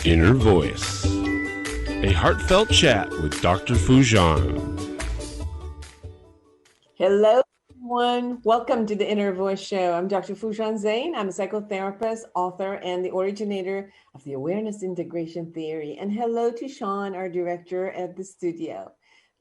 Inner Voice, a heartfelt chat with Dr. Foojan. Hello, everyone. Welcome to the Inner Voice Show. I'm Dr. Foojan Zeine. I'm a psychotherapist, author, and the originator of the Awareness Integration Theory. And hello to Sean, our director at the studio.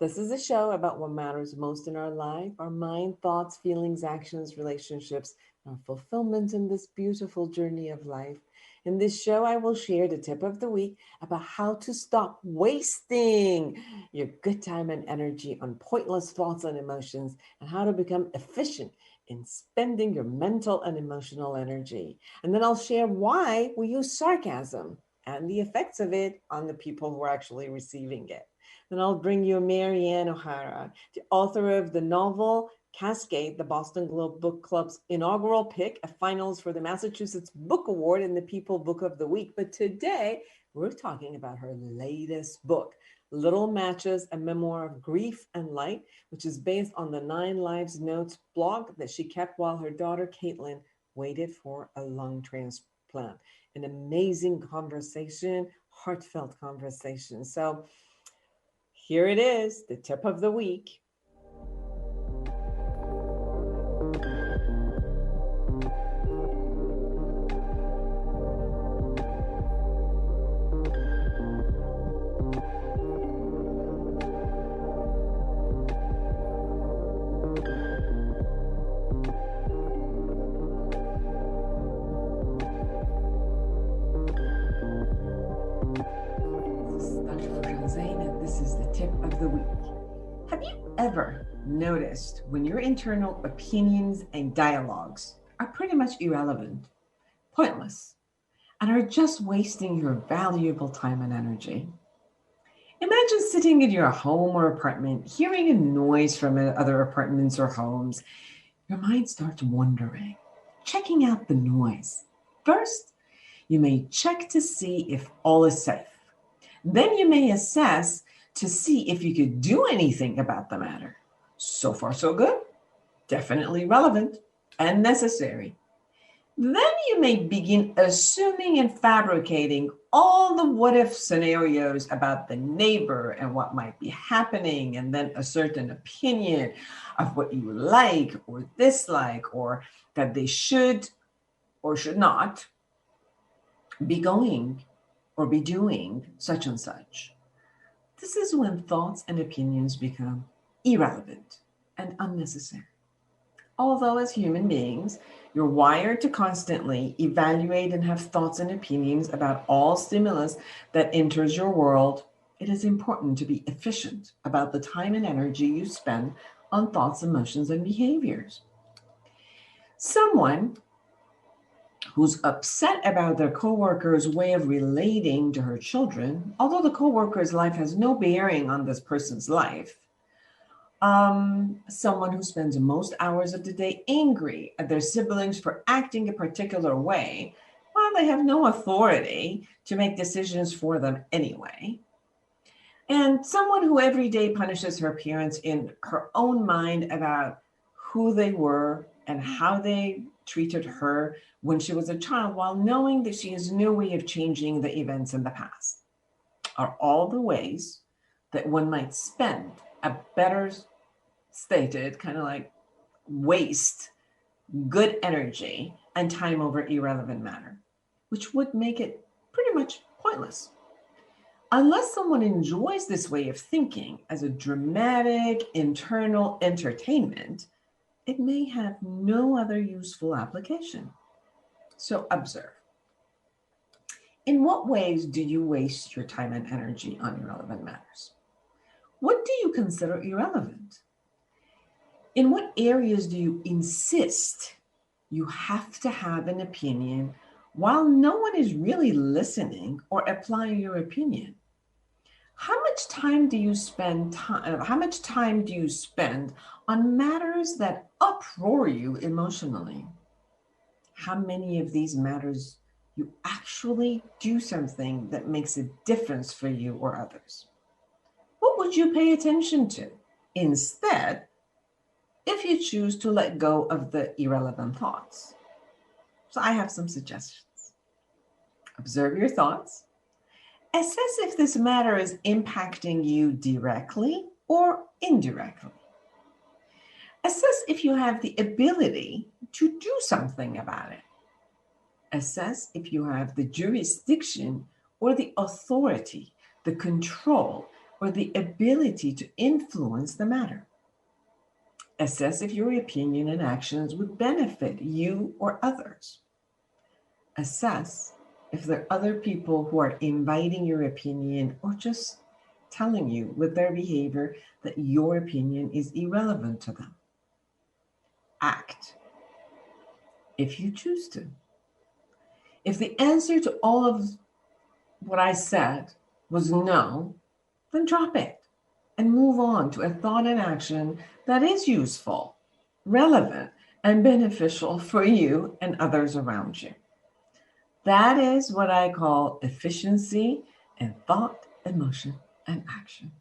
This is a show about what matters most in our life, our mind, thoughts, feelings, actions, relationships, and our fulfillment in this beautiful journey of life. In this show, I will share the tip of the week about how to stop wasting your good time and energy on pointless thoughts and emotions, and how to become efficient in spending your mental and emotional energy. And then I'll share why we use sarcasm and the effects of it on the people who are actually receiving it. Then I'll bring you Maryanne O'Hara, the author of the novel Cascade, the Boston Globe Book Club's inaugural pick, a finalist for the Massachusetts Book Award and the People Book of the Week. But today, we're talking about her latest book, Little Matches, a memoir of grief and light, which is based on the 9 Lives Notes blog that she kept while her daughter, Caitlin, waited for a lung transplant. An amazing conversation, heartfelt conversation. So here it is, the tip of the week. Ever noticed when your internal opinions and dialogues are pretty much irrelevant, pointless, and are just wasting your valuable time and energy? Imagine sitting in your home or apartment, hearing a noise from other apartments or homes. Your mind starts wandering, checking out the noise. First, you may check to see if all is safe. Then you may assess to see if you could do anything about the matter. So far, so good. Definitely relevant and necessary. Then you may begin assuming and fabricating all the what-if scenarios about the neighbor and what might be happening, and then assert an opinion of what you like or dislike, or that they should or should not be going or be doing such and such. This is when thoughts and opinions become irrelevant and unnecessary. Although as human beings, you're wired to constantly evaluate and have thoughts and opinions about all stimulus that enters your world, it is important to be efficient about the time and energy you spend on thoughts, emotions, and behaviors. Someone who's upset about their coworker's way of relating to her children, although the coworker's life has no bearing on this person's life. Someone who spends most hours of the day angry at their siblings for acting a particular way, while they have no authority to make decisions for them anyway. And someone who every day punishes her parents in her own mind about who they were and how they treated her when she was a child, while knowing that she has no way of changing the events in the past, are all the ways that one might spend a better stated, kind of like waste good energy and time over irrelevant matter, which would make it pretty much pointless. Unless someone enjoys this way of thinking as a dramatic internal entertainment, it may have no other useful application. So observe. In what ways do you waste your time and energy on irrelevant matters? What do you consider irrelevant? In what areas do you insist you have to have an opinion while no one is really listening or applying your opinion? How much time do you spend on matters that uproar you emotionally? How many of these matters you actually do something that makes a difference for you or others? What would you pay attention to instead if you choose to let go of the irrelevant thoughts. So I have some suggestions. Observe your thoughts. Assess if this matter is impacting you directly or indirectly. Assess if you have the ability to do something about it. Assess if you have the jurisdiction or the authority, the control, or the ability to influence the matter. Assess if your opinion and actions would benefit you or others. Assess if there are other people who are inviting your opinion or just telling you with their behavior that your opinion is irrelevant to them. Act if you choose to. If the answer to all of what I said was no, then drop it and move on to a thought and action that is useful, relevant, and beneficial for you and others around you. That is what I call efficiency in thought, emotion, and action.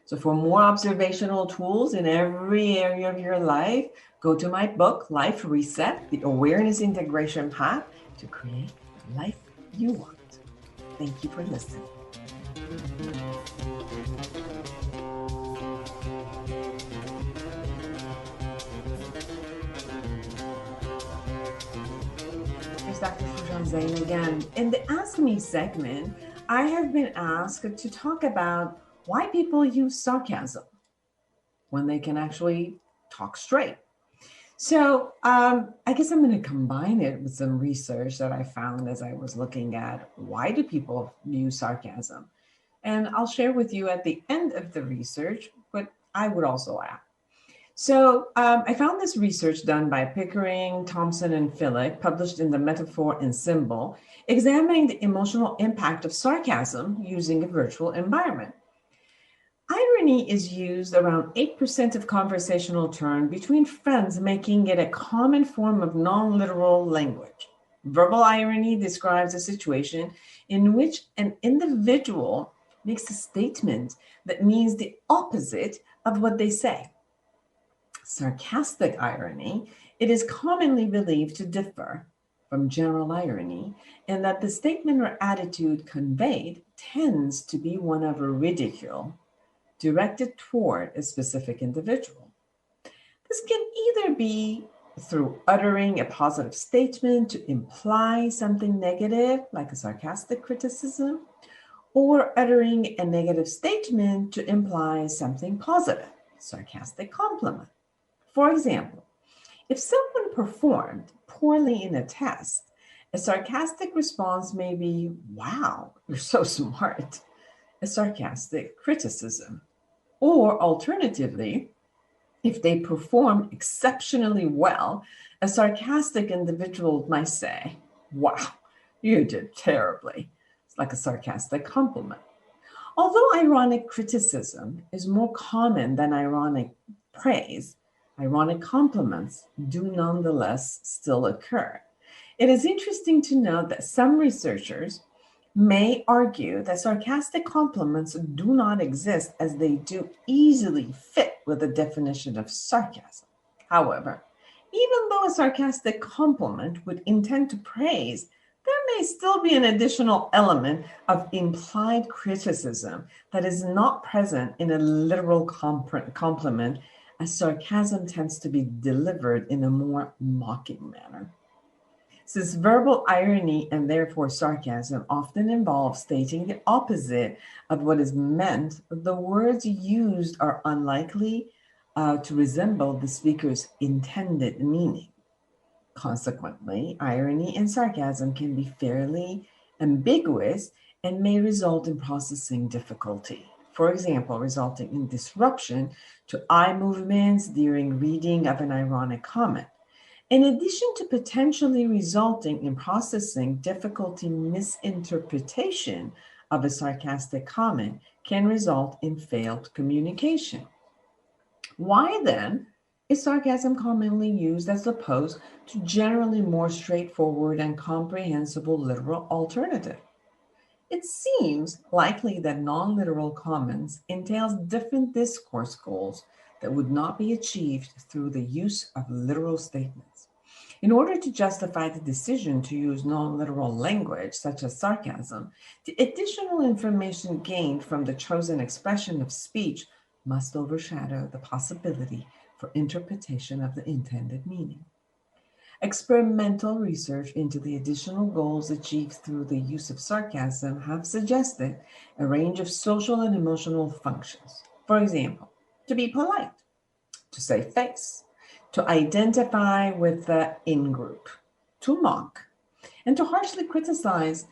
So for more observational tools in every area of your life, go to my book, Life Reset, The Awareness Integration Path to Create the Life You Want. Thank you for listening. Here's Dr. Foojan Zeine again. In the Ask Me segment, I have been asked to talk about why people use sarcasm when they can actually talk straight. So I guess I'm going to combine it with some research that I found as I was looking at why do people use sarcasm. And I'll share with you at the end of the research what I would also add. So I found this research done by Pickering, Thompson, and Phillick, published in the Metaphor and Symbol, examining the emotional impact of sarcasm using a virtual environment. Irony is used around 8% of conversational turn between friends, making it a common form of non-literal language. Verbal irony describes a situation in which an individual makes a statement that means the opposite of what they say. Sarcastic irony, it is commonly believed to differ from general irony in that the statement or attitude conveyed tends to be one of ridicule, directed toward a specific individual. This can either be through uttering a positive statement to imply something negative, like a sarcastic criticism, or uttering a negative statement to imply something positive, sarcastic compliment. For example, if someone performed poorly in a test, a sarcastic response may be, "Wow, you're so smart," a sarcastic criticism. Or alternatively, if they perform exceptionally well, a sarcastic individual might say, "Wow, you did terribly." It's like a sarcastic compliment. Although ironic criticism is more common than ironic praise, ironic compliments do nonetheless still occur. It is interesting to note that some researchers may argue that sarcastic compliments do not exist as they do easily fit with the definition of sarcasm. However, even though a sarcastic compliment would intend to praise, there may still be an additional element of implied criticism that is not present in a literal compliment, as sarcasm tends to be delivered in a more mocking manner. Since verbal irony and therefore sarcasm often involve stating the opposite of what is meant, the words used are unlikely to resemble the speaker's intended meaning. Consequently, irony and sarcasm can be fairly ambiguous and may result in processing difficulty. For example, resulting in disruption to eye movements during reading of an ironic comment. In addition to potentially resulting in processing difficulty, misinterpretation of a sarcastic comment can result in failed communication. Why then is sarcasm commonly used as opposed to generally more straightforward and comprehensible literal alternative? It seems likely that non-literal comments entails different discourse goals that would not be achieved through the use of literal statements. In order to justify the decision to use non-literal language, such as sarcasm, the additional information gained from the chosen expression of speech must overshadow the possibility for interpretation of the intended meaning. Experimental research into the additional goals achieved through the use of sarcasm have suggested a range of social and emotional functions. For example, to be polite, to save face, to identify with the in-group, to mock, and to harshly criticize.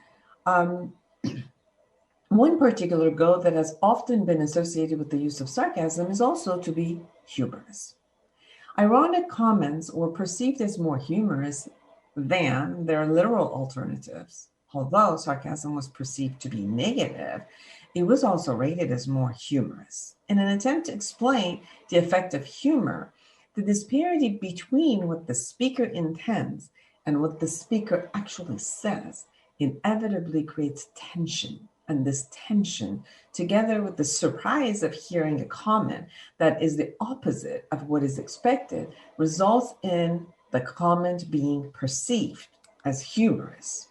One particular goal that has often been associated with the use of sarcasm is also to be humorous. Ironic comments were perceived as more humorous than their literal alternatives. Although sarcasm was perceived to be negative, it was also rated as more humorous. In an attempt to explain the effect of humor, the disparity between what the speaker intends and what the speaker actually says inevitably creates tension. And this tension, together with the surprise of hearing a comment that is the opposite of what is expected, results in the comment being perceived as humorous.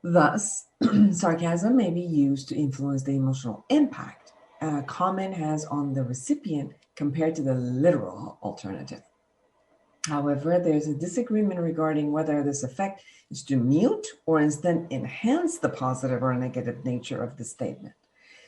Thus, sarcasm may be used to influence the emotional impact a comment has on the recipient compared to the literal alternative. However, there's a disagreement regarding whether this effect is to mute or instead enhance the positive or negative nature of the statement.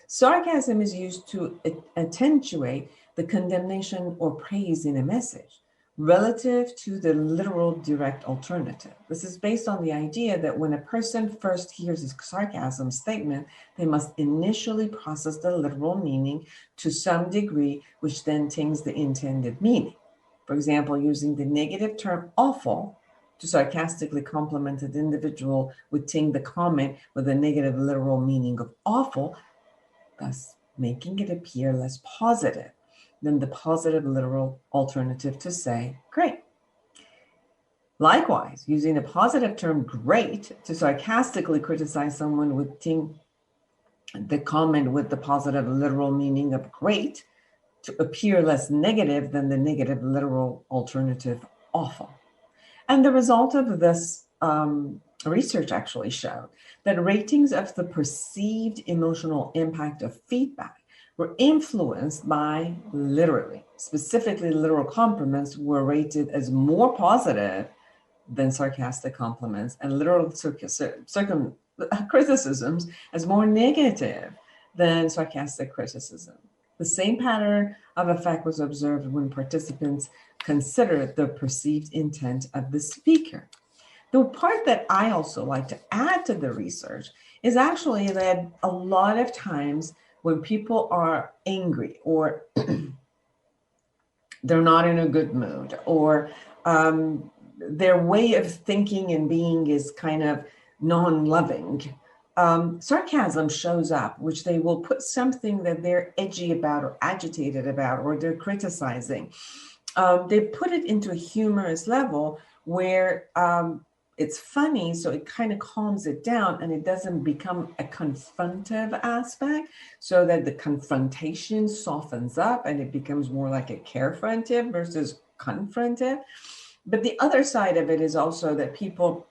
Sarcasm is used to accentuate the condemnation or praise in a message relative to the literal direct alternative. This is based on the idea that when a person first hears a sarcasm statement, they must initially process the literal meaning to some degree, which then taints the intended meaning. For example, using the negative term awful to sarcastically compliment an individual would taint the comment with a negative literal meaning of awful, thus making it appear less positive than the positive literal alternative to say great. Likewise, using the positive term great to sarcastically criticize someone would taint the comment with the positive literal meaning of great to appear less negative than the negative literal alternative awful. And the result of this research actually showed that ratings of the perceived emotional impact of feedback were influenced by literally, specifically literal compliments were rated as more positive than sarcastic compliments, and literal criticisms as more negative than sarcastic criticism. The same pattern of effect was observed when participants considered the perceived intent of the speaker. The part that I also like to add to the research is actually that a lot of times when people are angry or they're not in a good mood or their way of thinking and being is kind of non-loving, sarcasm shows up, which they will put something that they're edgy about or agitated about or they're criticizing. They put it into a humorous level where it's funny, so it kind of calms it down and it doesn't become a confrontive aspect, so that the confrontation softens up and it becomes more like a carefrontive versus confrontive. But the other side of it is also that people,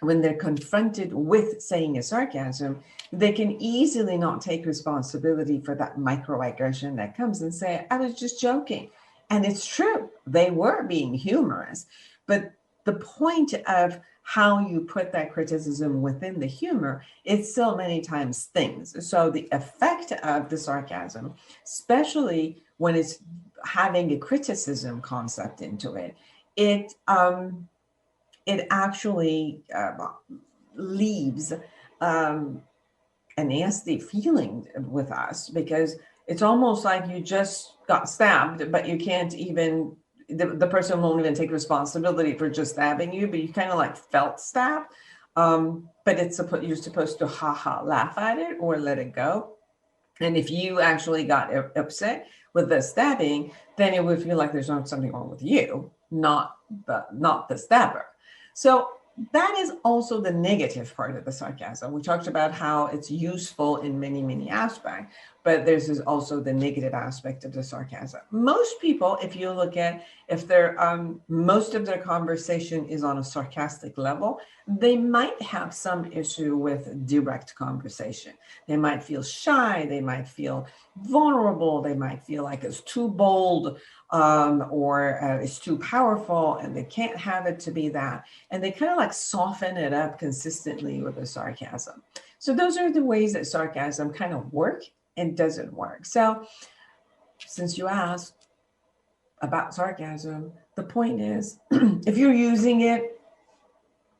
when they're confronted with saying a sarcasm, they can easily not take responsibility for that microaggression that comes and say, I was just joking. And it's true, they were being humorous, but the point of how you put that criticism within the humor, it still many times stings. So the effect of the sarcasm, especially when it's having a criticism concept into it, it actually leaves a nasty feeling with us, because it's almost like you just got stabbed, but you can't even, the person won't even take responsibility for just stabbing you, but you kind of like felt stabbed. But you're supposed to laugh at it or let it go. And if you actually got upset with the stabbing, then it would feel like there's something wrong with you, not the stabber. So that is also the negative part of the sarcasm. We talked about how it's useful in many, many aspects. but there's also the negative aspect of the sarcasm. Most people, if you look at if they're most of their conversation is on a sarcastic level, they might have some issue with direct conversation. They might feel shy, they might feel vulnerable, they might feel like it's too bold, or it's too powerful, and they can't have it to be that. And they kind of like soften it up consistently with the sarcasm. So those are the ways that sarcasm kind of work and doesn't work. So since you asked about sarcasm, the point is, if you're using it,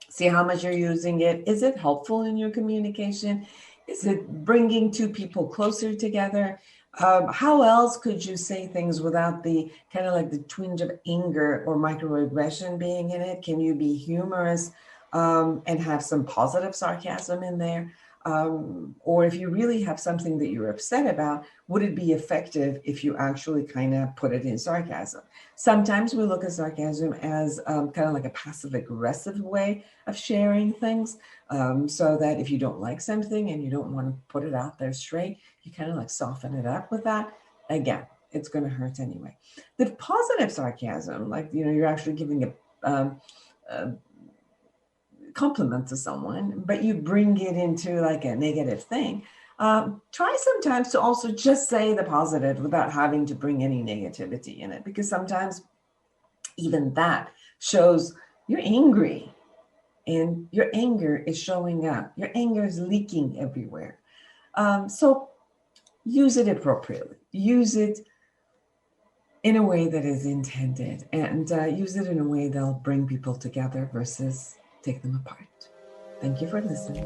see how much you're using it. Is it helpful in your communication? Is it bringing two people closer together? How else could you say things without the kind of like the twinge of anger or microaggression being in it? Can you be humorous and have some positive sarcasm in there? Or if you really have something that you're upset about, would it be effective if you actually kind of put it in sarcasm? Sometimes we look at sarcasm as kind of like a passive aggressive way of sharing things, so that if you don't like something and you don't want to put it out there straight, you kind of like soften it up with that. Again, it's going to hurt anyway. The positive sarcasm, like, you're actually giving a compliment to someone, but you bring it into like a negative thing. Try sometimes to also just say the positive without having to bring any negativity in it, because sometimes even that shows you're angry and your anger is showing up. Your anger is leaking everywhere. So use it appropriately. Use it in a way that is intended, and use it in a way that'll bring people together versus take them apart. Thank you for listening.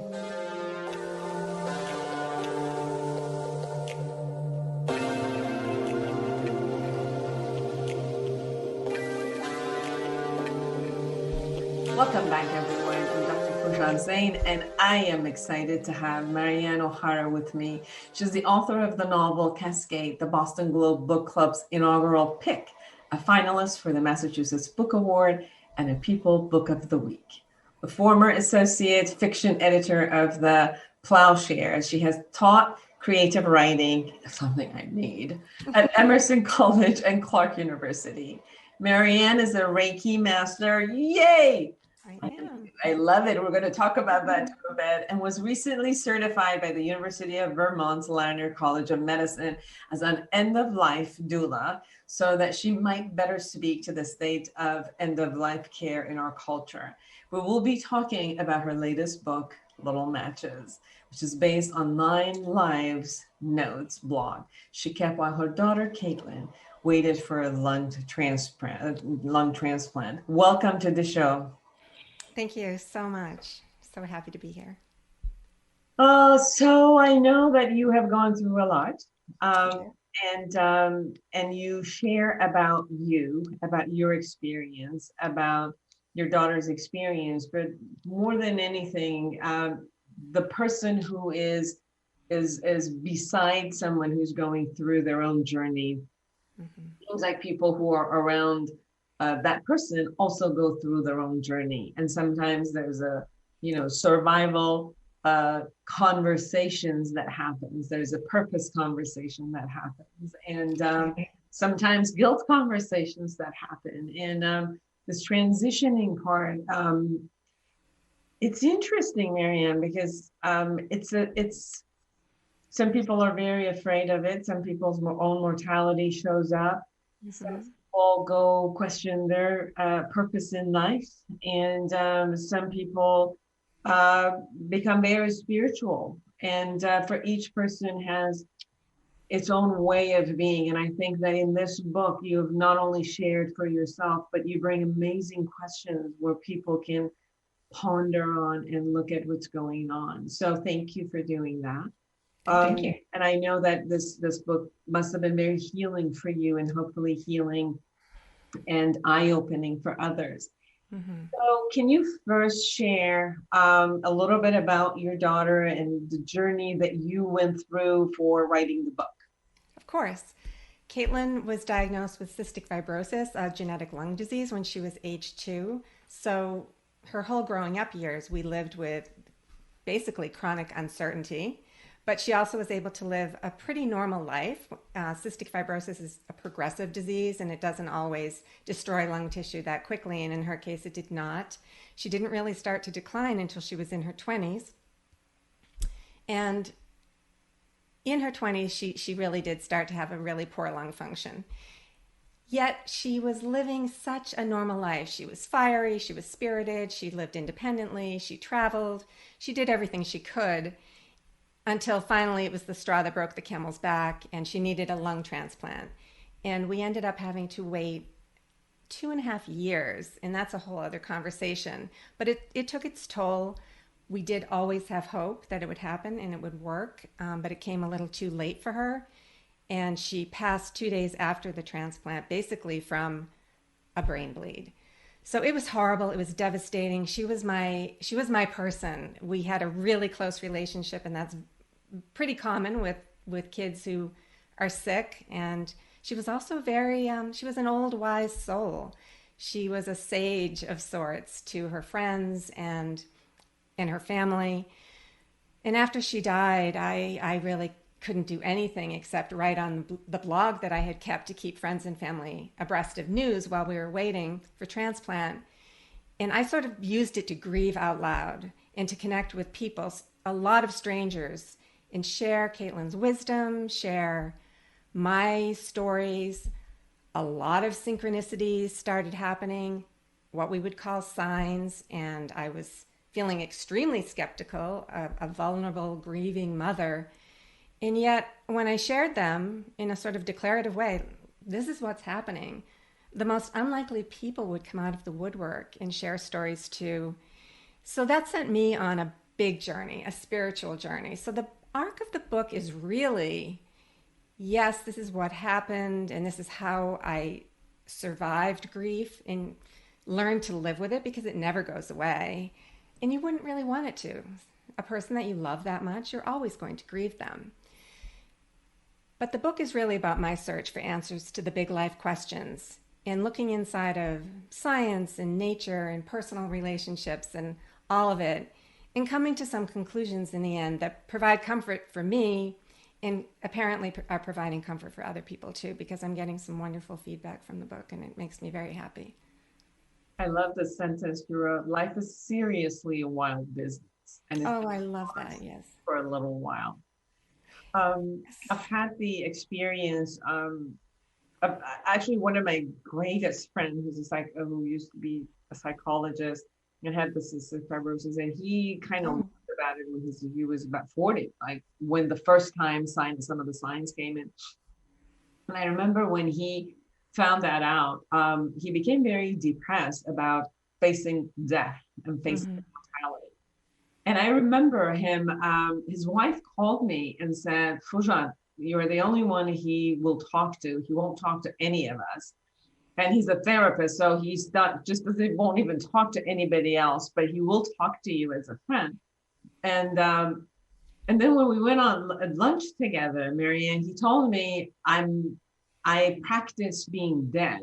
Welcome back, everyone. I'm Dr. Foojan Zeine, and I am excited to have Maryanne O'Hara with me. She's the author of the novel Cascade, the Boston Globe Book Club's inaugural pick, a finalist for the Massachusetts Book Award, and a People Book of the Week. The former associate fiction editor of the Plowshare. She has taught creative writing, something I need, at Emerson College and Clark University. Maryanne is a Reiki master. Yay! I am. I love it. We're going to talk about that a bit. And was recently certified by the University of Vermont's Lerner College of Medicine as an end-of-life doula, so that she might better speak to the state of end-of-life care in our culture. We will be talking about her latest book, Little Matches, which is based on 9 lives notes blog she kept while her daughter, Caitlin, waited for a lung transplant. Welcome to the show. Thank you so much. So happy to be here. So I know that you have gone through a lot, and you share about your experience, about your daughter's experience, but more than anything, the person who is beside someone who's going through their own journey. Mm-hmm. Seems like people who are around that person also go through their own journey, and sometimes there's a survival conversations that happens. There's a purpose conversation that happens, and sometimes guilt conversations that happen, and this transitioning part. It's interesting, Maryanne, because it's some people are very afraid of it. Some people's own mortality shows up. Mm-hmm. Some people go question their purpose in life, and some people become very spiritual. And for each person has its own way of being. And I think that in this book, you have not only shared for yourself, but you bring amazing questions where people can ponder on and look at what's going on. So thank you for doing that. Thank you. And I know that this book must have been very healing for you, and hopefully healing and eye-opening for others. Mm-hmm. So can you first share a little bit about your daughter and the journey that you went through for writing the book? Of course. Caitlin was diagnosed with cystic fibrosis, a genetic lung disease, when she was age 2. So her whole growing up years, we lived with basically chronic uncertainty. But she also was able to live a pretty normal life. Cystic fibrosis is a progressive disease, and it doesn't always destroy lung tissue that quickly. And in her case, it did not. She didn't really start to decline until she was in her 20s. And in her 20s, she really did start to have a really poor lung function. Yet she was living such a normal life. She was fiery, she was spirited, she lived independently, she traveled, she did everything she could until finally it was the straw that broke the camel's back and she needed a lung transplant. And we ended up having to wait 2.5 years, and that's a whole other conversation. But it took its toll. We did always have hope that it would happen and it would work, but it came a little too late for her. And she passed 2 days after the transplant, basically from a brain bleed. So it was horrible. It was devastating. She was my person. We had a really close relationship, and that's pretty common with kids who are sick. And she was also she was an old, wise soul. She was a sage of sorts to her friends and her family. And after she died, I really couldn't do anything except write on the blog that I had kept to keep friends and family abreast of news while we were waiting for transplant. And I sort of used it to grieve out loud and to connect with people, a lot of strangers, and share Caitlin's wisdom, share my stories. A lot of synchronicities started happening, what we would call signs, and I was feeling extremely skeptical of a vulnerable, grieving mother. And yet, when I shared them in a sort of declarative way, this is what's happening, the most unlikely people would come out of the woodwork and share stories too. So that sent me on a big journey, a spiritual journey. So the arc of the book is really, yes, this is what happened, and this is how I survived grief and learned to live with it, because it never goes away. And you wouldn't really want it to. A person that you love that much, you're always going to grieve them. But the book is really about my search for answers to the big life questions and looking inside of science and nature and personal relationships and all of it, and coming to some conclusions in the end that provide comfort for me and apparently are providing comfort for other people too, because I'm getting some wonderful feedback from the book and it makes me very happy. I love the sentence you wrote, life is seriously a wild business. And I love that, yes. For a little while. I've had the experience of actually one of my greatest friends who used to be a psychologist and had the cystic fibrosis, and he kind of learned about it when he was about 40, like when the first time some of the signs came in. And I remember when he found that out, he became very depressed about facing death and facing mortality. And I remember him, his wife called me and said, Foojan, you're the only one he will talk to. He won't talk to any of us. And he's a therapist, so he's not, just as he won't even talk to anybody else, but he will talk to you as a friend. And then when we went on lunch together, Maryanne, he told me, I practice being dead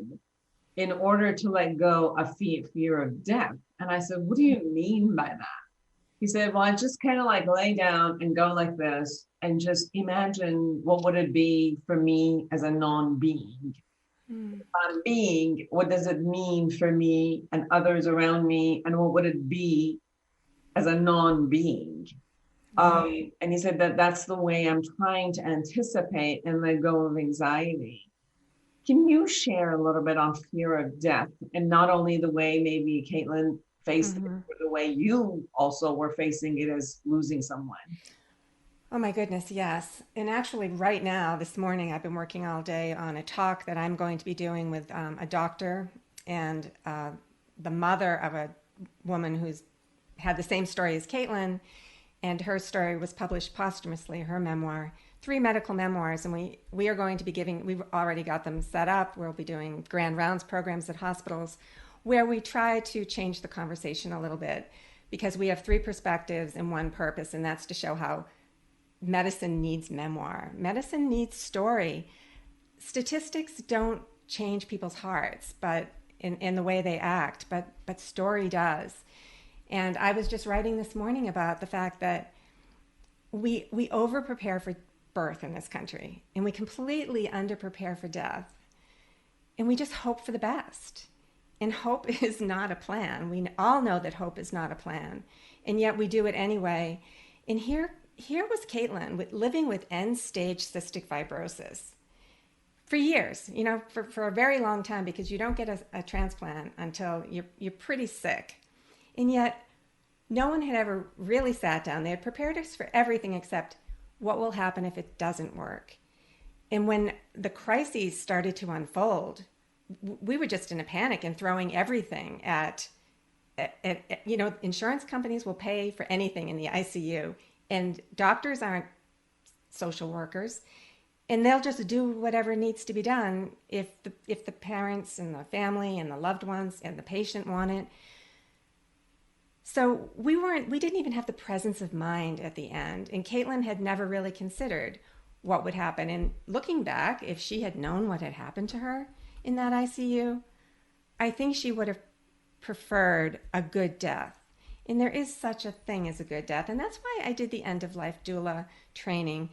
in order to let go of fear of death. And I said, what do you mean by that? He said, well, I just kind of like lay down and go like this and just imagine what would it be for me as a non-being. Non-being, what does it mean for me and others around me? And what would it be as a non-being? And he said that's the way I'm trying to anticipate and let go of anxiety. Can you share a little bit on fear of death, and not only the way maybe Caitlin faced it, but the way you also were facing it as losing someone? Oh my goodness, yes. And actually right now, this morning, I've been working all day on a talk that I'm going to be doing with a doctor and the mother of a woman who's had the same story as Caitlin, and her story was published posthumously, her memoir, 3 medical memoirs, and we are going to be we've already got them set up. We'll be doing grand rounds programs at hospitals where we try to change the conversation a little bit, because we have 3 perspectives and 1 purpose, and that's to show how medicine needs memoir. Medicine needs story. Statistics don't change people's hearts, but in the way they act, but story does. And I was just writing this morning about the fact that we over prepare for birth in this country, and we completely under prepare for death, and we just hope for the best. And hope is not a plan. We all know that hope is not a plan, and yet we do it anyway. And here was Caitlin living with end-stage cystic fibrosis for years, for a very long time, because you don't get a transplant until you're pretty sick. And yet no one had ever really sat down. They had prepared us for everything except what will happen if it doesn't work. And when the crises started to unfold, we were just in a panic and throwing everything at insurance companies will pay for anything in the ICU, and doctors aren't social workers, and they'll just do whatever needs to be done if the parents and the family and the loved ones and the patient want it. So we didn't even have the presence of mind at the end, and Caitlin had never really considered what would happen. And looking back, if she had known what had happened to her in that ICU, I think she would have preferred a good death. And there is such a thing as a good death. And that's why I did the end-of-life doula training,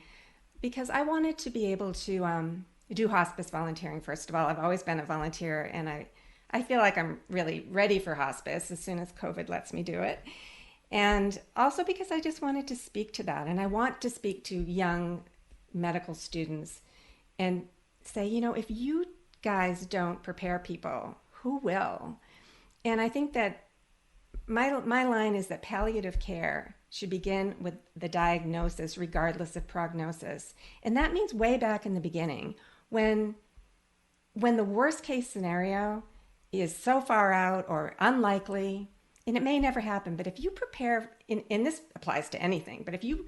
because I wanted to be able to do hospice volunteering, first of all. I've always been a volunteer, and I feel like I'm really ready for hospice as soon as COVID lets me do it. And also because I just wanted to speak to that. And I want to speak to young medical students and say, if you guys don't prepare people, who will? And I think that my line is that palliative care should begin with the diagnosis regardless of prognosis. And that means way back in the beginning, when the worst case scenario is so far out or unlikely, and it may never happen, but if you prepare, and this applies to anything, but if you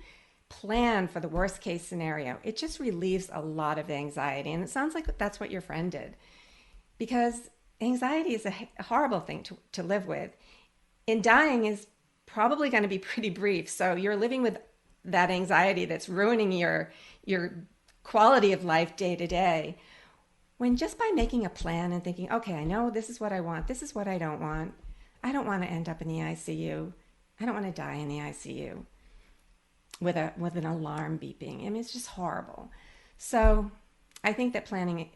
plan for the worst case scenario, it just relieves a lot of anxiety. And it sounds like that's what your friend did, because anxiety is a horrible thing to live with. And dying is probably going to be pretty brief. So you're living with that anxiety that's ruining your quality of life day to day. When just by making a plan and thinking, okay, I know this is what I want, this is what I don't want. I don't want to end up in the ICU. I don't want to die in the ICU with an alarm beeping. I mean, it's just horrible. So I think that planning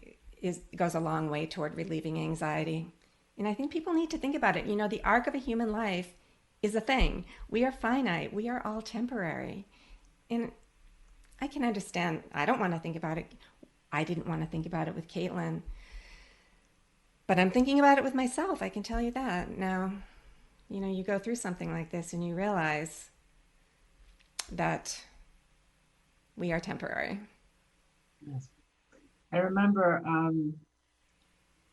goes a long way toward relieving anxiety. And I think people need to think about it. The arc of a human life is a thing. We are finite. We are all temporary. And I can understand. I don't want to think about it. I didn't want to think about it with Caitlin. But I'm thinking about it with myself. I can tell you that. Now, you go through something like this and you realize that we are temporary. Yes. I remember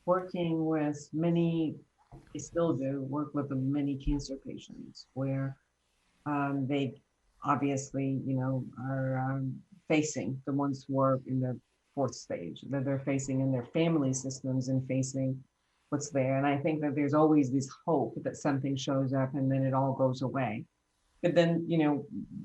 working with many, I still do, work with many cancer patients where they obviously, are facing, the ones who are in the fourth stage, that they're facing in their family systems and facing what's there. And I think that there's always this hope that something shows up and then it all goes away. But then,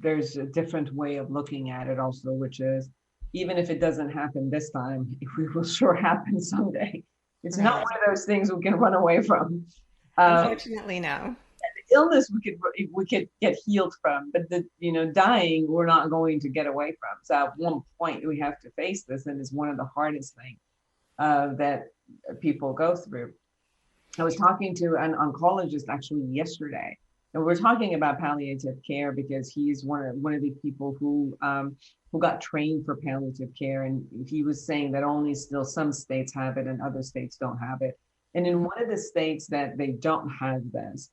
there's a different way of looking at it also, which is, even if it doesn't happen this time, it will sure happen someday. It's right. Not one of those things we can run away from. Unfortunately, no. The illness we could get healed from, but dying we're not going to get away from. So at one point we have to face this, and it's one of the hardest things that people go through. I was talking to an oncologist actually yesterday, and we're talking about palliative care because he's one of the people who got trained for palliative care, and he was saying that only still some states have it and other states don't have it. And in one of the states that they don't have this,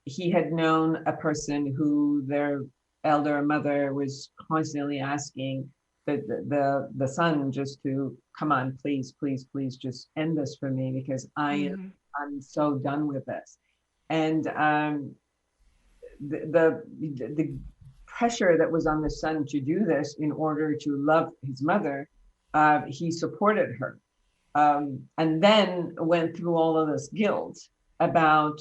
he had known a person who their elder mother was constantly asking the son just to, come on, please, please, please just end this for me, because I'm so done with this. And the pressure that was on the son to do this in order to love his mother, he supported her, and then went through all of this guilt about,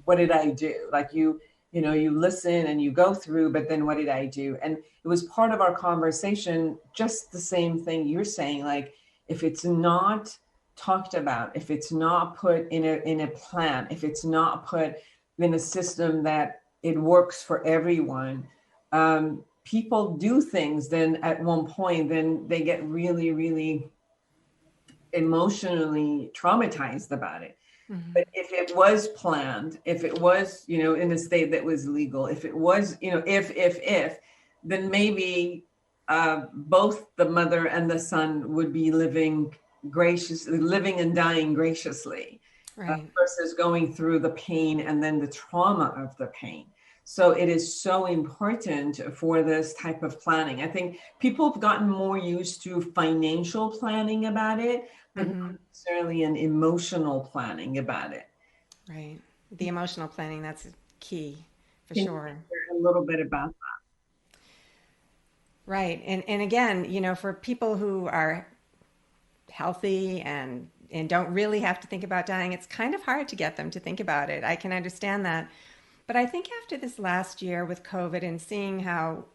what did I do? Like you listen and you go through, but then what did I do? And it was part of our conversation, just the same thing you're saying, like, if it's not talked about, if it's not put in a plan, if it's not put in a system that it works for everyone, people do things, then at one point, then they get really, really emotionally traumatized about it. Mm-hmm. But if it was planned, if it was, in a state that was legal, if it was, if, then maybe both the mother and the son would be living and dying graciously, Right. versus going through the pain and then the trauma of the pain. So it is so important for this type of planning. I think people have gotten more used to financial planning about it, but not necessarily an emotional planning about it. Right. The emotional planning, that's key for Can you sure. share a little bit about that? Right. And again, for people who are healthy and don't really have to think about dying, it's kind of hard to get them to think about it. I can understand that. But I think after this last year with COVID and seeing how,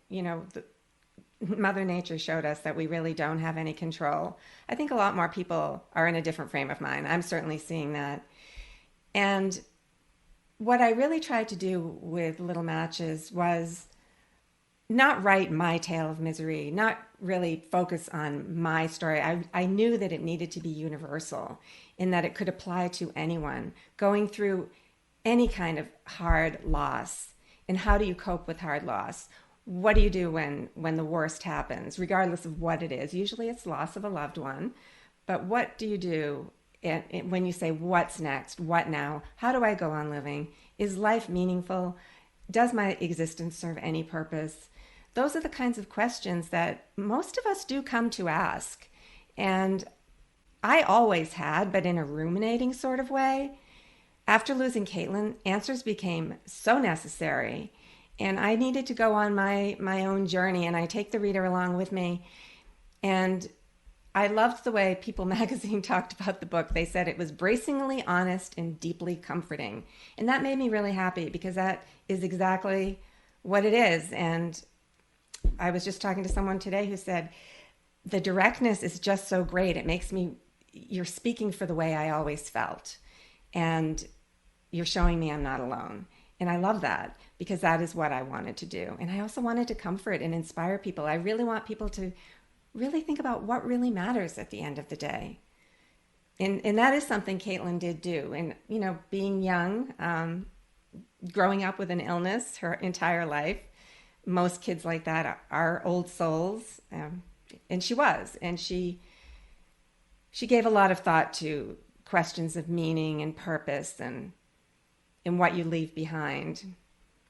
Mother Nature showed us that we really don't have any control, I think a lot more people are in a different frame of mind. I'm certainly seeing that. And what I really tried to do with Little Matches was not write my tale of misery, not really focus on my story. I knew that it needed to be universal in that it could apply to anyone going through any kind of hard loss. And how do you cope with hard loss? What do you do when the worst happens, regardless of what it is? Usually it's loss of a loved one. But what do you do when you say, what's next? What now? How do I go on living? Is life meaningful? Does my existence serve any purpose? Those are the kinds of questions that most of us do come to ask. And I always had, but in a ruminating sort of way. After losing Caitlin, answers became so necessary. And I needed to go on my own journey, and I take the reader along with me. And I loved the way People magazine talked about the book. They said it was bracingly honest and deeply comforting. And that made me really happy because that is exactly what it is. And I was just talking to someone today who said, the directness is just so great. It makes me, you're speaking for the way I always felt. And you're showing me I'm not alone. And I love that because that is what I wanted to do. And I also wanted to comfort and inspire people. I really want people to really think about what really matters at the end of the day. And that is something Caitlin did do. And, being young, growing up with an illness her entire life, most kids like that are old souls. And she was. And she gave a lot of thought to questions of meaning and purpose and what you leave behind.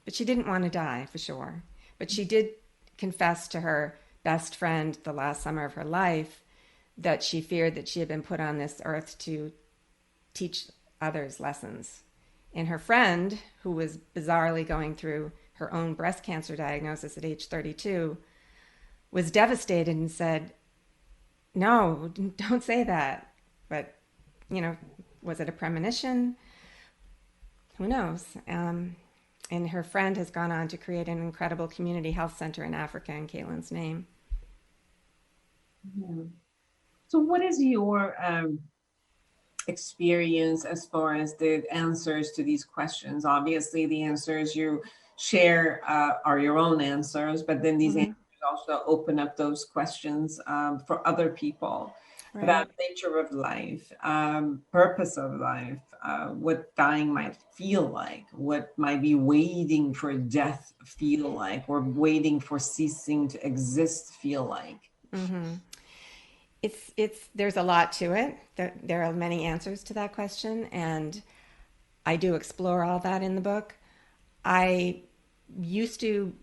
But she didn't want to die, for sure. But she did confess to her best friend the last summer of her life that she feared that she had been put on this earth to teach others lessons. And her friend, who was bizarrely going through her own breast cancer diagnosis at age 32, was devastated and said, no, don't say that. But, was it a premonition? Who knows? And her friend has gone on to create an incredible community health center in Africa in Caitlin's name. Yeah. So what is your experience as far as the answers to these questions? Obviously, the answers you share are your own answers, but then these answers also open up those questions for other people. Right. About nature of life, purpose of life, what dying might feel like, what might be waiting for death feel like, or waiting for ceasing to exist feel like. Mm-hmm. There's a lot to it. There are many answers to that question, and I do explore all that in the book. I used to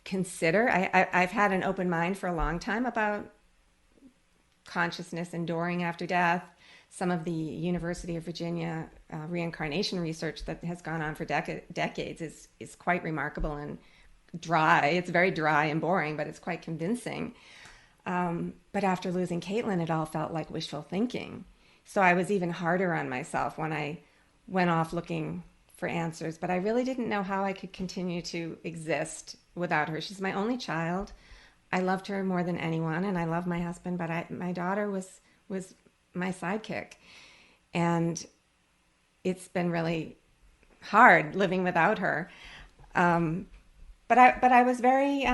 consider, I've had an open mind for a long time about consciousness enduring after death. Some of the University of Virginia reincarnation research that has gone on for decades is quite remarkable and dry. It's very dry and boring, but it's quite convincing. But after losing Caitlin, it all felt like wishful thinking. So I was even harder on myself when I went off looking for answers. But I really didn't know how I could continue to exist without her. She's my only child. I loved her more than anyone, and I love my husband, but my daughter was my sidekick. And it's been really hard living without her. I was very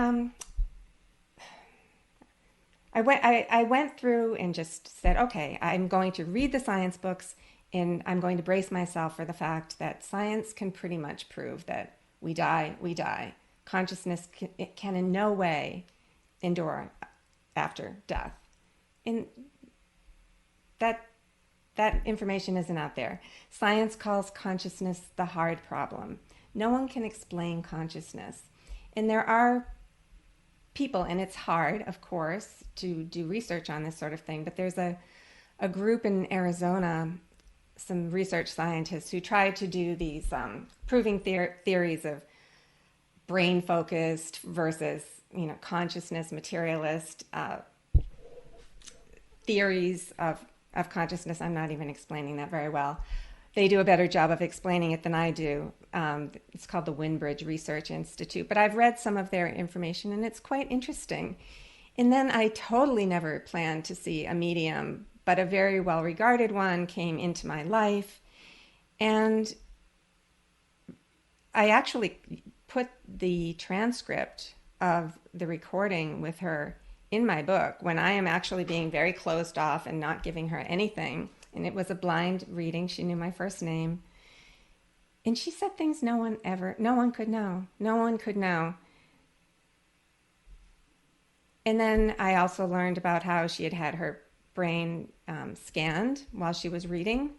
I went through and just said, okay, I'm going to read the science books, and I'm going to brace myself for the fact that science can pretty much prove that we die, we die. Consciousness can in no way endure after death. And that information isn't out there. Science calls consciousness the hard problem. No one can explain consciousness. And there are people, and it's hard, of course, to do research on this sort of thing, but there's a group in Arizona, some research scientists who try to do these proving theories of brain focused versus consciousness materialist theories of consciousness. I'm not even explaining that very well. They do a better job of explaining it than I do. It's called the Windbridge Research Institute, but I've read some of their information and it's quite interesting. And then I totally never planned to see a medium, but a very well-regarded one came into my life. And I actually put the transcript of the recording with her in my book when I am actually being very closed off and not giving her anything. And it was a blind reading. She knew my first name. And she said things no one could know. No one could know. And then I also learned about how she had had her brain scanned while she was reading.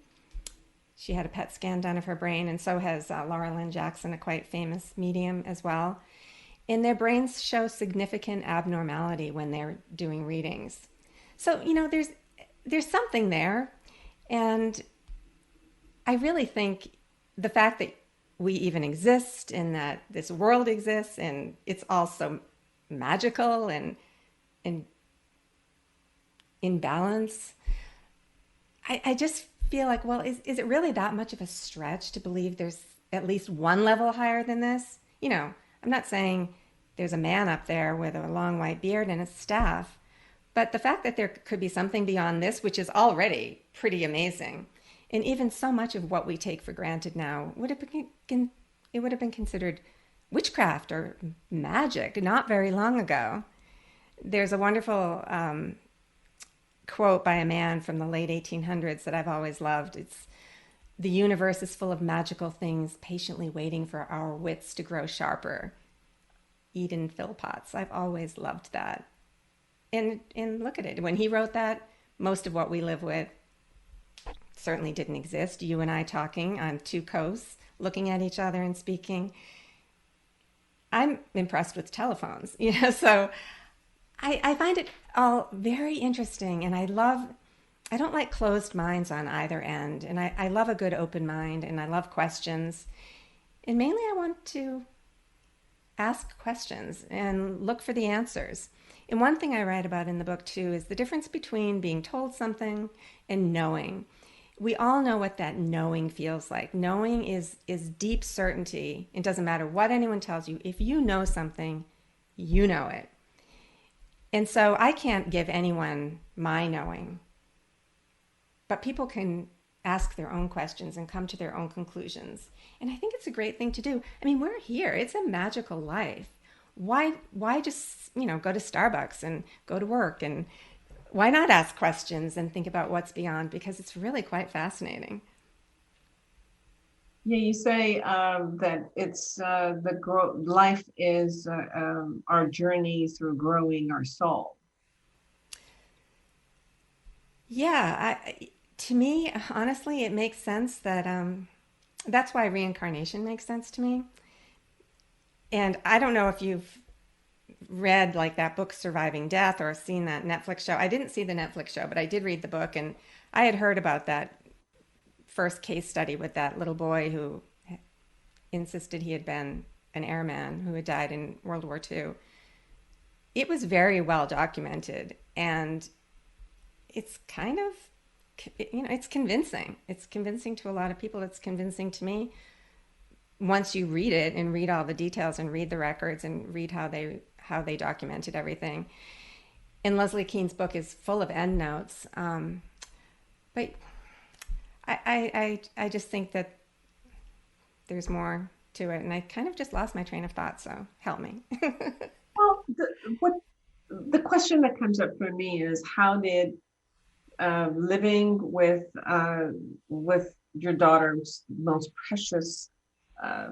She had a PET scan done of her brain, and so has Laura Lynn Jackson, a quite famous medium as well. And their brains show significant abnormality when they're doing readings. So, there's something there. And I really think the fact that we even exist and that this world exists and it's also magical and in balance, I just feel like, well, is it really that much of a stretch to believe there's at least one level higher than this? I'm not saying there's a man up there with a long white beard and a staff, but the fact that there could be something beyond this, which is already pretty amazing, and even so much of what we take for granted now would have been considered witchcraft or magic not very long ago. There's a wonderful quote by a man from the late 1800s that I've always loved. It's, "The universe is full of magical things patiently waiting for our wits to grow sharper." Eden Phillpotts. I've always loved that. And look at it. When he wrote that, most of what we live with certainly didn't exist. You and I talking on two coasts, looking at each other and speaking. I'm impressed with telephones, so I find it all very interesting, and I don't like closed minds on either end, and I love a good open mind, and I love questions, and mainly I want to ask questions and look for the answers. And one thing I write about in the book too is the difference between being told something and knowing. We all know what that knowing feels like. Knowing is deep certainty. It doesn't matter what anyone tells you. If you know something, you know it. And so I can't give anyone my knowing, but people can ask their own questions and come to their own conclusions. And I think it's a great thing to do. I mean, we're here. It's a magical life. Why just, go to Starbucks and go to work, and why not ask questions and think about what's beyond? Because it's really quite fascinating. Yeah, you say that it's life is our journey through growing our soul. Yeah, to me, honestly, it makes sense that that's why reincarnation makes sense to me. And I don't know if you've read like that book Surviving Death or seen that Netflix show. I didn't see the Netflix show, but I did read the book, and I had heard about that first case study with that little boy who insisted he had been an airman who had died in World War II. It was very well documented, and it's kind of, it's convincing. It's convincing to a lot of people. It's convincing to me. Once you read it and read all the details and read the records and read how they documented everything. And Leslie Kean's book is full of endnotes. But I just think that there's more to it. And I kind of just lost my train of thought. So help me. Well, the question that comes up for me is, how did living with your daughter's most precious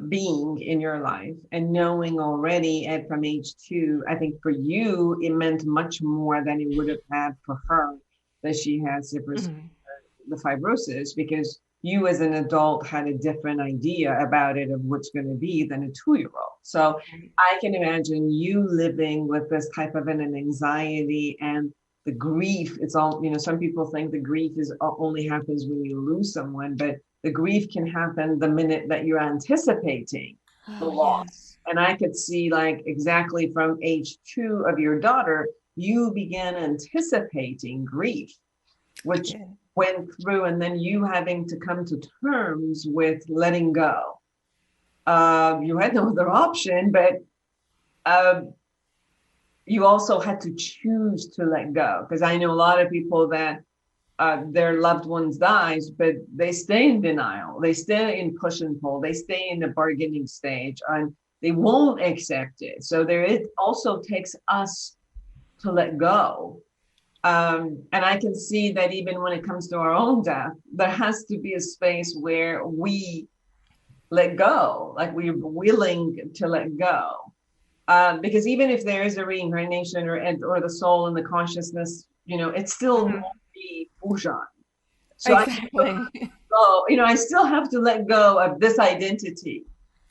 being in your life, and knowing already from age 2, I think for you it meant much more than it would have had for her that she has the fibrosis, because you as an adult had a different idea about it, of what's going to be, than a 2-year-old. So I can imagine you living with this type of an anxiety, and the grief. It's all, some people think the grief only happens when you lose someone, but the grief can happen the minute that you're anticipating the loss. And I could see, like, exactly from age 2 of your daughter, you began anticipating grief, which went through, and then you having to come to terms with letting go. You had no other option, but you also had to choose to let go. Because I know a lot of people that their loved ones dies, but they stay in denial. They stay in push and pull. They stay in the bargaining stage, and they won't accept it. So it also takes us to let go. And I can see that even when it comes to our own death, there has to be a space where we let go, like we're willing to let go. Because even if there is a reincarnation or the soul and the consciousness, it's still won't be Foojan. So exactly. I still have to let go of this identity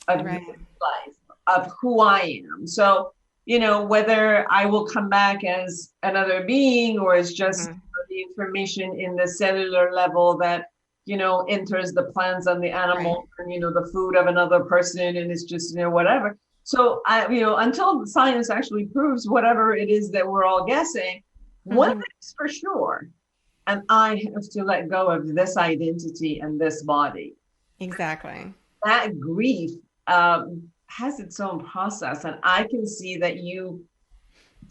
of this life, of who I am. So, whether I will come back as another being, or as just the information in the cellular level that, enters the plants and the animals and, the food of another person, and it's just, whatever. So until science actually proves whatever it is that we're all guessing, one thing's for sure, and I have to let go of this identity and this body. Exactly. That grief has its own process, and I can see that you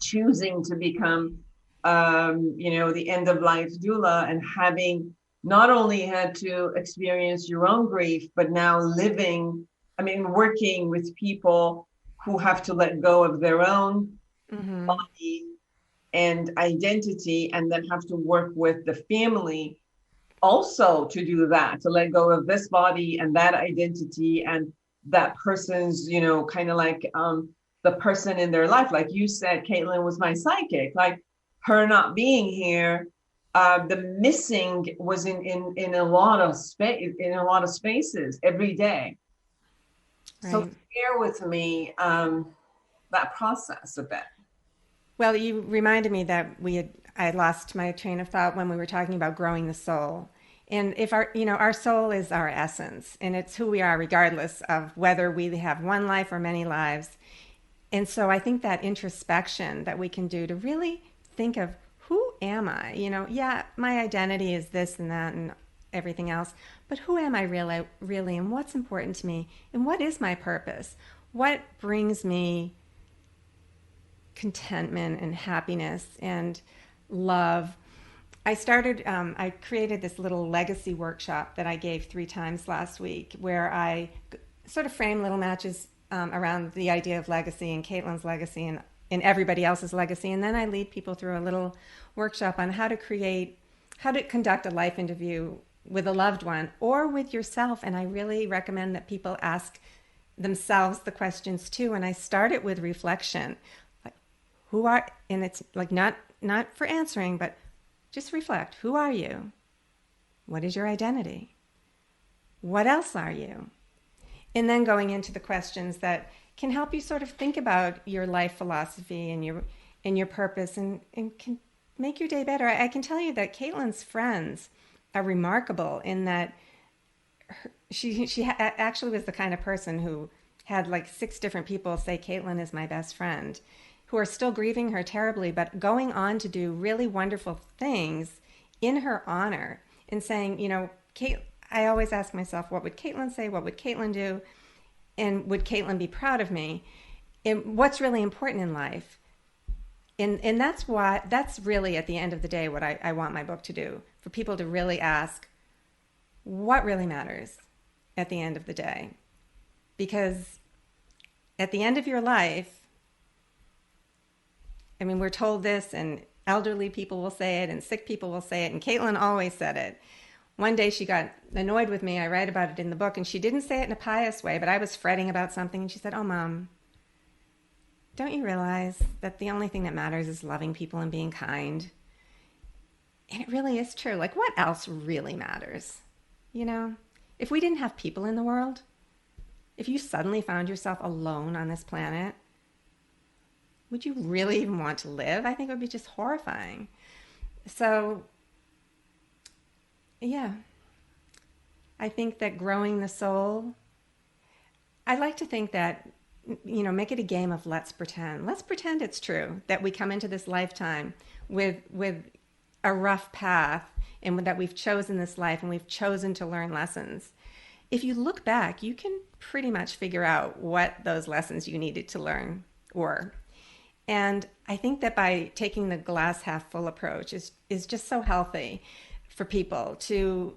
choosing to become, the end of life doula, and having not only had to experience your own grief, but now working with people who have to let go of their own body and identity, and then have to work with the family also to do that, to let go of this body and that identity and that person's, kind of like the person in their life. Like you said, Caitlin was my psychic. Like, her not being here, the missing was in a lot of space, in a lot of spaces every day. Right. So share with me that process a bit. Well, you reminded me that I lost my train of thought when we were talking about growing the soul. And if our soul is our essence, and it's who we are regardless of whether we have one life or many lives. And so I think that introspection that we can do to really think of, who am I? My identity is this and that and everything else, but who am I really, and what's important to me, and what is my purpose? What brings me contentment and happiness and love? I created this little legacy workshop that I gave 3 times last week, where I sort of frame little matches around the idea of legacy and Caitlin's legacy and everybody else's legacy. And then I lead people through a little workshop on how to conduct a life interview with a loved one or with yourself. And I really recommend that people ask themselves the questions too. And I start it with reflection. And it's like not for answering, but just reflect. Who are you? What is your identity? What else are you? And then going into the questions that can help you sort of think about your life philosophy and your purpose, and can make your day better. I can tell you that Caitlin's friends are remarkable in that she actually was the kind of person who had like 6 different people say Caitlin is my best friend, who are still grieving her terribly, but going on to do really wonderful things in her honor, and saying, I always ask myself, what would Caitlin say? What would Caitlin do? And would Caitlin be proud of me? And what's really important in life? And that's really at the end of the day what I want my book to do, for people to really ask what really matters at the end of the day. Because at the end of your life, I mean, we're told this, and elderly people will say it, and sick people will say it, and Caitlin always said it. One day she got annoyed with me. I write about it in the book, and she didn't say it in a pious way, but I was fretting about something, and she said, "Oh, Mom, don't you realize that the only thing that matters is loving people and being kind?" And it really is true. Like, what else really matters? You know, if we didn't have people in the world, if you suddenly found yourself alone on this planet, would you really even want to live? I think it would be just horrifying. So, yeah, I think that growing the soul, I like to think that, you know, make it a game of let's pretend. Let's pretend it's true that we come into this lifetime with a rough path, and that we've chosen this life and we've chosen to learn lessons. If you look back, you can pretty much figure out what those lessons you needed to learn were. And I think that by taking the glass half full approach is just so healthy for people to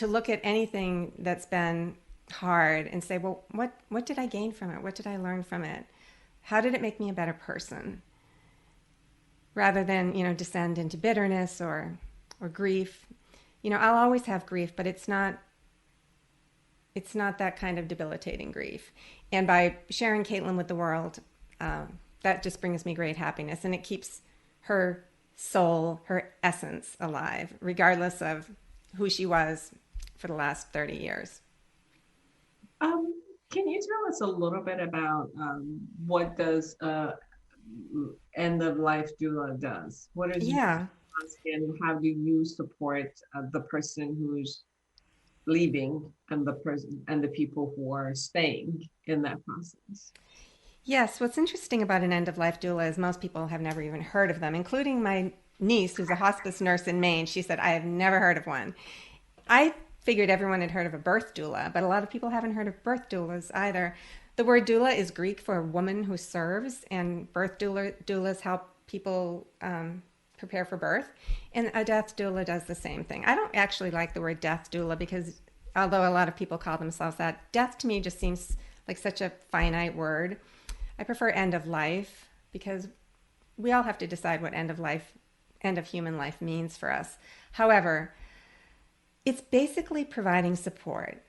look at anything that's been hard and say, well, what did I gain from it? What did I learn from it? How did it make me a better person? Rather than, you know, descend into bitterness or grief. You know, I'll always have grief, but it's not that kind of debilitating grief. And by sharing Caitlin with the world, that just brings me great happiness, and it keeps her soul, her essence alive, regardless of who she was for the last 30 years. Can you tell us a little bit about what does end of life doula does? What is Yeah. and how do you support the person who's leaving and the person and the people who are staying in that process? Yes, what's interesting about an end of life doula is most people have never even heard of them, including my niece, who's a hospice nurse in Maine. She said, I have never heard of one. I figured everyone had heard of a birth doula, but a lot of people haven't heard of birth doulas either. The word doula is Greek for woman who serves, and birth doulas help people prepare for birth. And a death doula does the same thing. I don't actually like the word death doula because although a lot of people call themselves that, death to me just seems like such a finite word. I prefer end of life because we all have to decide what end of human life means for us. However, it's basically providing support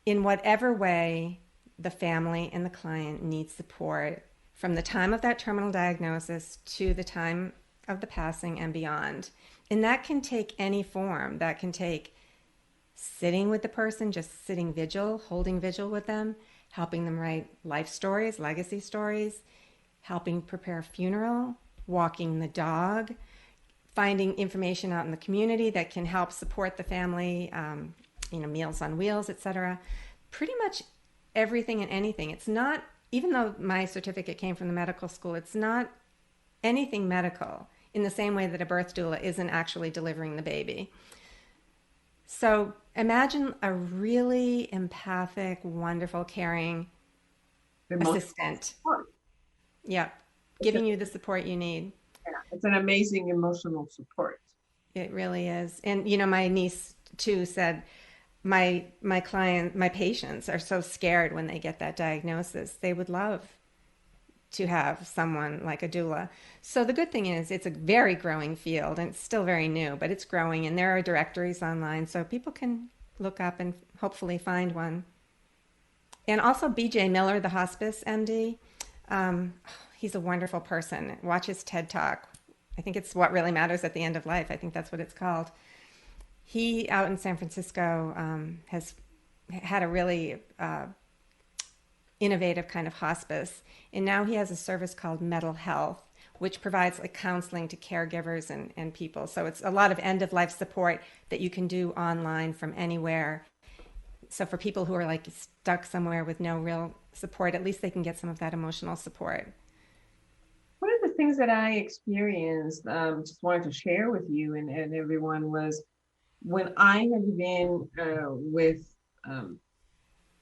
in whatever way the family and the client need support from the time of that terminal diagnosis to the time of the passing and beyond. And that can take any form. That can take sitting with the person, just sitting vigil, holding vigil with them, helping them write life stories, legacy stories, helping prepare a funeral, walking the dog, finding information out in the community that can help support the family, Meals on Wheels, etc. Pretty much everything and anything. It's not, even though my certificate came from the medical school, it's not anything medical in the same way that a birth doula isn't actually delivering the baby. So imagine a really empathic, wonderful, caring assistant. Support. Yeah, giving you the support you need. Yeah, it's an amazing emotional support. It really is. And, my niece, too, said, my patients are so scared when they get that diagnosis. They would love to have someone like a doula. So the good thing is it's a very growing field, and it's still very new, but it's growing, and there are directories online so people can look up and hopefully find one. And also BJ Miller, the hospice MD, he's a wonderful person. Watch his TED Talk. I think it's What Really Matters at the End of Life. I think that's what it's called. He, out in San Francisco, has had a really innovative kind of hospice. And now he has a service called Mental Health, which provides like counseling to caregivers and people. So it's a lot of end-of-life support that you can do online from anywhere. So for people who are like stuck somewhere with no real support, at least they can get some of that emotional support. One of the things that I experienced, just wanted to share with you and everyone, was when I have been with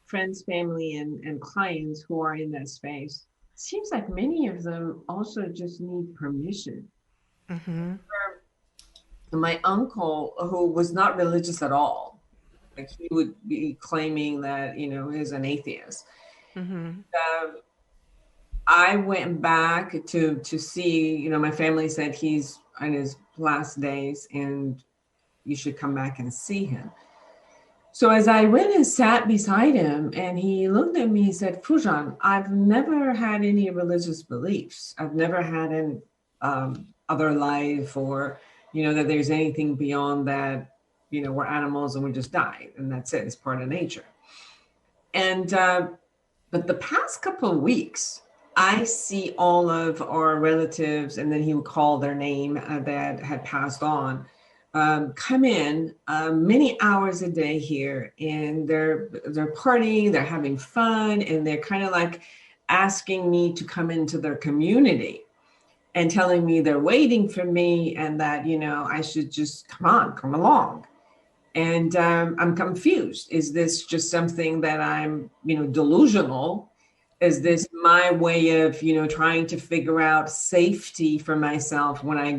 friends, family, and clients who are in that space, it seems like many of them also just need permission. Mm-hmm. My uncle, who was not religious at all, like he would be claiming that, he's an atheist. Mm-hmm. I went back to see, my family said he's on his last days and you should come back and see him. So as I went and sat beside him and he looked at me, he said, Foojan, I've never had any religious beliefs. I've never had an other life or, that there's anything beyond that, we're animals and we just die and that's it. It's part of nature. And, but the past couple of weeks, I see all of our relatives, and then he would call their name that had passed on, come in many hours a day here, and they're partying, they're having fun, and they're kind of like asking me to come into their community and telling me they're waiting for me and that, I should just come along. And I'm confused. Is this just something that I'm, delusional? Is this my way of, trying to figure out safety for myself when I,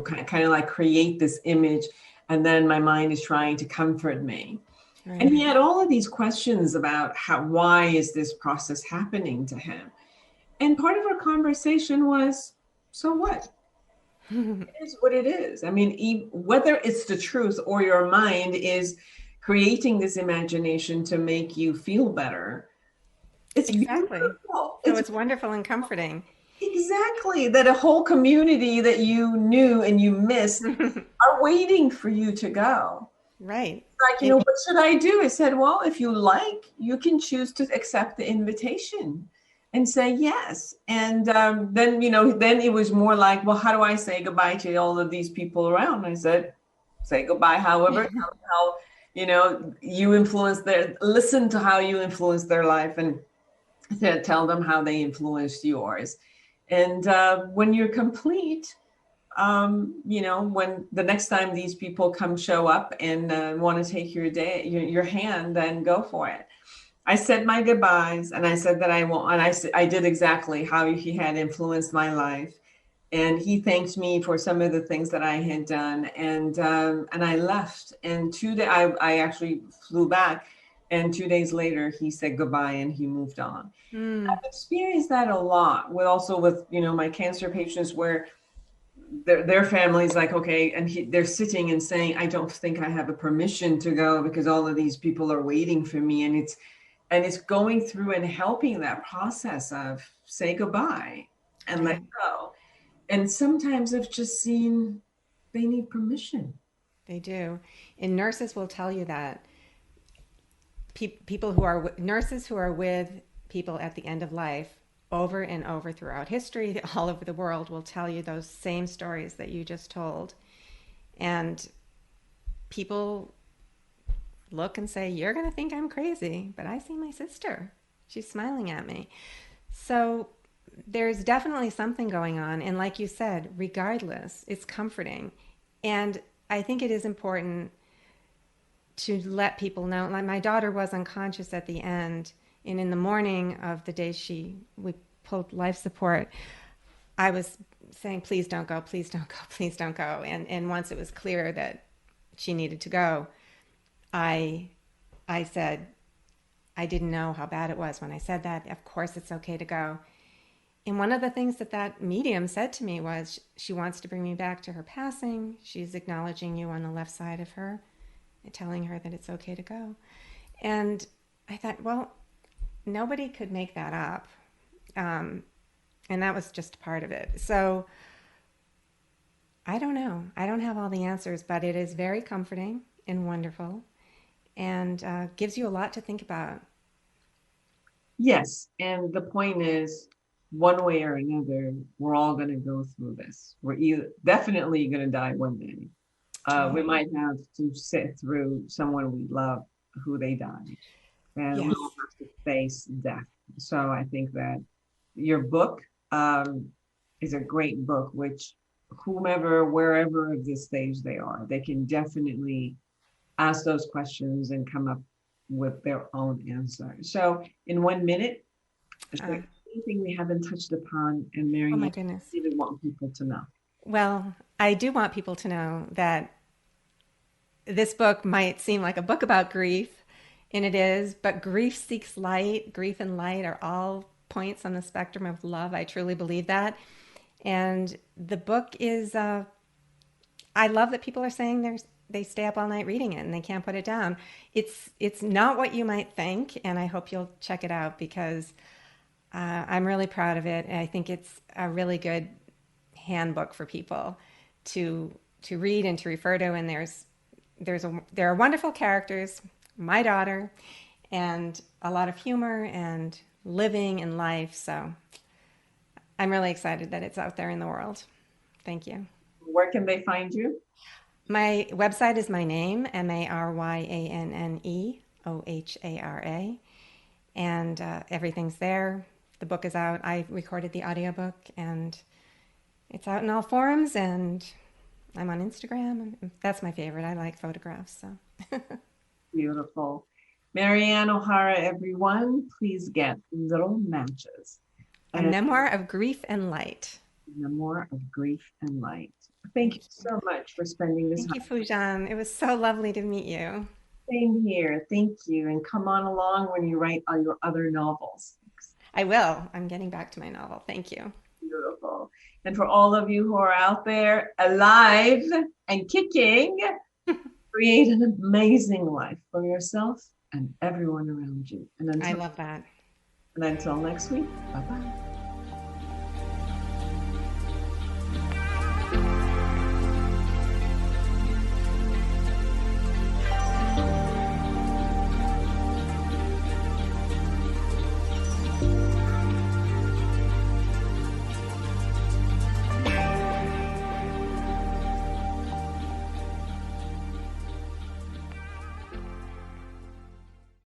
kind of like create this image and then my mind is trying to comfort me. Right. And he had all of these questions about why is this process happening to him? And part of our conversation was, so what? It is what it is. I mean, whether it's the truth or your mind is creating this imagination to make you feel better. It's exactly. Beautiful. So it's wonderful and comforting. Exactly. That a whole community that you knew and you missed are waiting for you to go. Right. Like, what should I do? I said, well, if you like, you can choose to accept the invitation and say yes. And then, then it was more like, well, how do I say goodbye to all of these people around? I said, say goodbye, however, how, you influence listen to how you influence their life and tell them how they influenced yours. And when you're complete, when the next time these people show up and want to take your hand, then go for it. I said my goodbyes and I said that I won't. And I did exactly how he had influenced my life. And he thanked me for some of the things that I had done. And I left. And 2 days, I actually flew back. And 2 days later, he said goodbye and he moved on. I've experienced that a lot with my cancer patients where their family's like, okay. And they're sitting and saying, I don't think I have a permission to go because all of these people are waiting for me. And it's going through and helping that process of say goodbye and let go. And sometimes I've just seen they need permission. They do. And nurses will tell you that. Nurses who are with people at the end of life over and over throughout history, all over the world, will tell you those same stories that you just told. And people look and say, you're going to think I'm crazy, but I see my sister. She's smiling at me. So there's definitely something going on. And like you said, regardless, it's comforting. And I think it is important to let people know. Like my daughter was unconscious at the end. And in the morning of the day we pulled life support, I was saying, please don't go, please don't go, please don't go. And once it was clear that she needed to go, I said, I didn't know how bad it was when I said that. Of course, it's okay to go. And one of the things that medium said to me was, she wants to bring me back to her passing. She's acknowledging you on the left side of her and telling her that it's okay to go. And I thought, well, nobody could make that up. And that was just part of it. So I don't know. I don't have all the answers, but it is very comforting and wonderful and gives you a lot to think about. Yes. And the point is, one way or another, we're all going to go through this. We're definitely going to die one day. We might have to sit through someone we love who they died. And we all have to face death. So I think that your book is a great book, which whomever, wherever of this stage they are, they can definitely ask those questions and come up with their own answer. So in 1 minute, is there anything we haven't touched upon? And Maryanne, oh my goodness, even want people to know? Well, I do want people to know that this book might seem like a book about grief, And it is, but grief seeks light. Grief and light are all points on the spectrum of love. I truly believe that. And the book is, I love that people are saying they stay up all night reading it and they can't put it down. It's not what you might think, and I hope you'll check it out because I'm really proud of it. And I think it's a really good handbook for people to read and to refer to. And there are wonderful characters, my daughter, and a lot of humor and living in life. So I'm really excited that it's out there in the world. Thank you. Where can they find you? My website is my name, MaryanneOhara, and everything's there. The book is out. I recorded the audiobook, and it's out in all forums, and I'm on Instagram. That's my favorite. I like photographs. So Beautiful. Maryanne O'Hara, everyone, please get little matches. A Memoir of Grief and Light. Memoir of Grief and Light. Thank you so much for spending this time. Thank you, Foojan. It was so lovely to meet you. Same here. Thank you. And come on along when you write all your other novels. I will. I'm getting back to my novel. Thank you. Beautiful. And for all of you who are out there alive and kicking, create an amazing life for yourself and everyone around you. And I love that. And until next week, bye-bye.